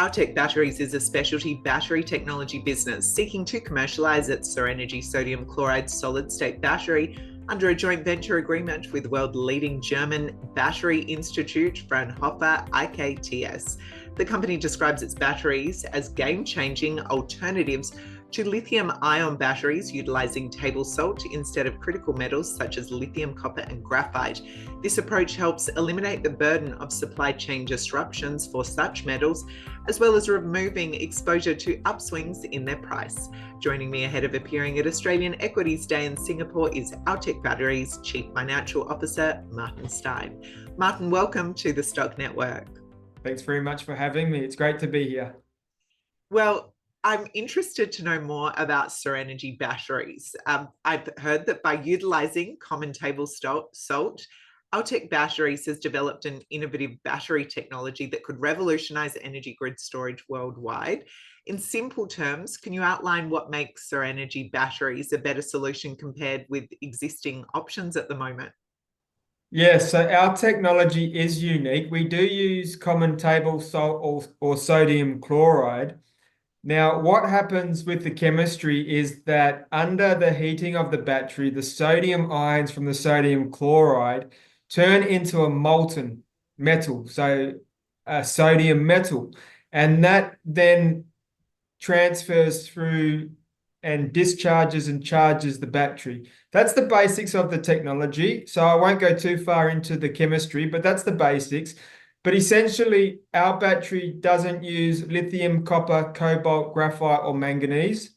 Altech Batteries is a specialty battery technology business seeking to commercialise its CERENERGY sodium chloride solid-state battery under a joint venture agreement with world-leading German battery institute Fraunhofer IKTS. The company describes its batteries as game-changing alternatives to lithium-ion batteries utilising table salt instead of critical metals such as lithium, copper and graphite. This approach helps eliminate the burden of supply chain disruptions for such metals, as well as removing exposure to upswings in their price. Joining me ahead of appearing at Australian Equities Day in Singapore is Altech Batteries Chief Financial Officer, Martin Stein. Martin, welcome to the Stock Network. Thanks very much for having me. It's great to be here. Well, I'm interested to know more about CERENERGY batteries. I've heard that by utilising common table salt, Altech Batteries has developed an innovative battery technology that could revolutionise energy grid storage worldwide. In simple terms, can you outline what makes CERENERGY batteries a better solution compared with existing options at the moment? Yeah, so our technology is unique. We do use common table salt or sodium chloride. Now, what happens with the chemistry is that under the heating of the battery, the sodium ions from the sodium chloride turn into a molten metal, so a sodium metal, and that then transfers through and discharges and charges the battery. That's the basics of the technology. So I won't go too far into the chemistry, but that's the basics. But essentially, our battery doesn't use lithium, copper, cobalt, graphite, or manganese.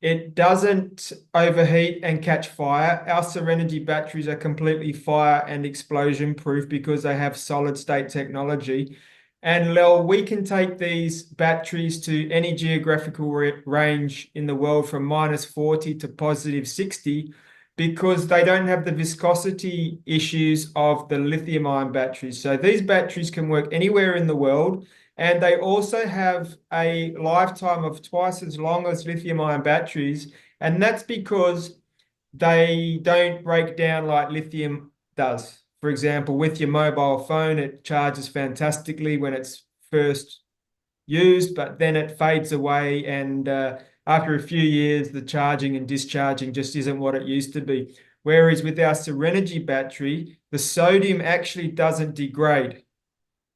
It doesn't overheat and catch fire. Our CERENERGY batteries are completely fire and explosion proof because they have solid state technology. And Lel, we can take these batteries to any geographical range in the world from -40 to +60 because they don't have the viscosity issues of the lithium-ion batteries. So these batteries can work anywhere in the world, and they also have a lifetime of twice as long as lithium-ion batteries, and that's because they don't break down like lithium does. For example, with your mobile phone, it charges fantastically when it's first used, but then it fades away, and after a few years, the charging and discharging just isn't what it used to be. Whereas with our CERENERGY battery, the sodium actually doesn't degrade.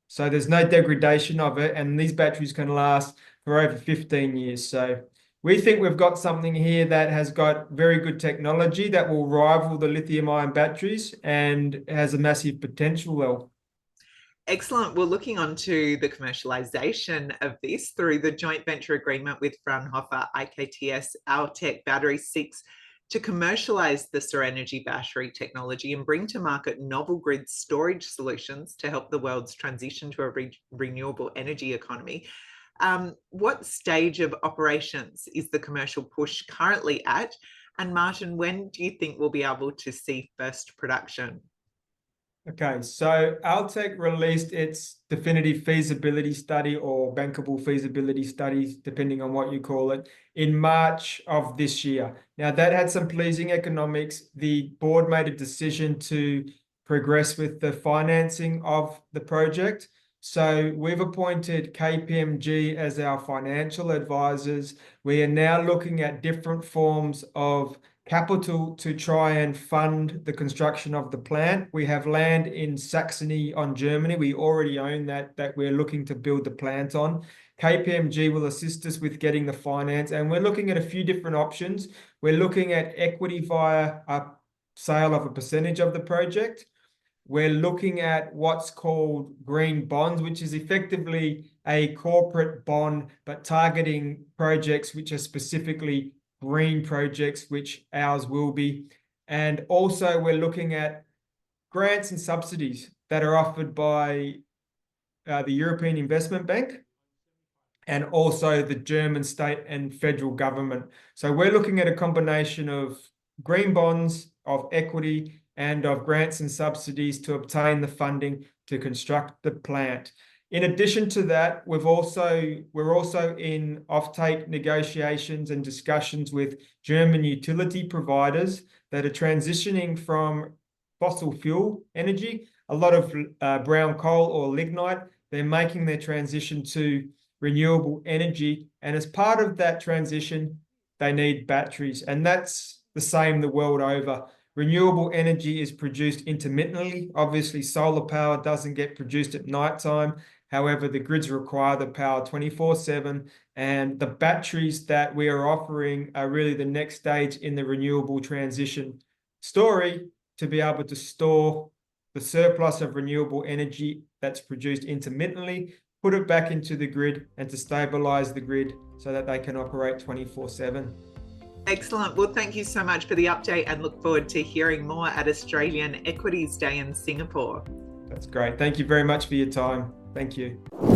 So there's no degradation of it, and these batteries can last for over 15 years. So we think we've got something here that has got very good technology that will rival the lithium-ion batteries and has a massive potential, Well. Excellent. Well, looking on to the commercialization of this through the joint venture agreement with Fraunhofer IKTS, Altech Batteries seeks to commercialize the CERENERGY battery technology and bring to market novel grid storage solutions to help the world's transition to a renewable energy economy. What stage of operations is the commercial push currently at? And Martin, when do you think we'll be able to see first production? Okay, so Altech released its definitive feasibility study or bankable feasibility studies, depending on what you call it, in March of this year. Now, that had some pleasing economics. The board made a decision to progress with the financing of the project. So we've appointed KPMG as our financial advisors. We are now looking at different forms of capital to try and fund the construction of the plant. We have land in Saxony on Germany. We already own that we're looking to build the plant on. KPMG will assist us with getting the finance, and we're looking at a few different options. We're looking at equity via a sale of a percentage of the project. We're looking at what's called green bonds, which is effectively a corporate bond, but targeting projects which are specifically green projects, which ours will be. And also we're looking at grants and subsidies that are offered by the European Investment Bank and also the German state and federal government. So we're looking at a combination of green bonds, of equity, and of grants and subsidies to obtain the funding to construct the plant. In addition to that, we're also in offtake negotiations and discussions with German utility providers that are transitioning from fossil fuel energy, a lot of brown coal or lignite. They're making their transition to renewable energy. And as part of that transition, they need batteries. And that's the same the world over. Renewable energy is produced intermittently. Obviously, solar power doesn't get produced at nighttime. However, the grids require the power 24/7. And the batteries that we are offering are really the next stage in the renewable transition story, to be able to store the surplus of renewable energy that's produced intermittently, put it back into the grid, and to stabilize the grid so that they can operate 24/7. Excellent. Well, thank you so much for the update and look forward to hearing more at Australian Equities Day in Singapore. That's great. Thank you very much for your time. Thank you.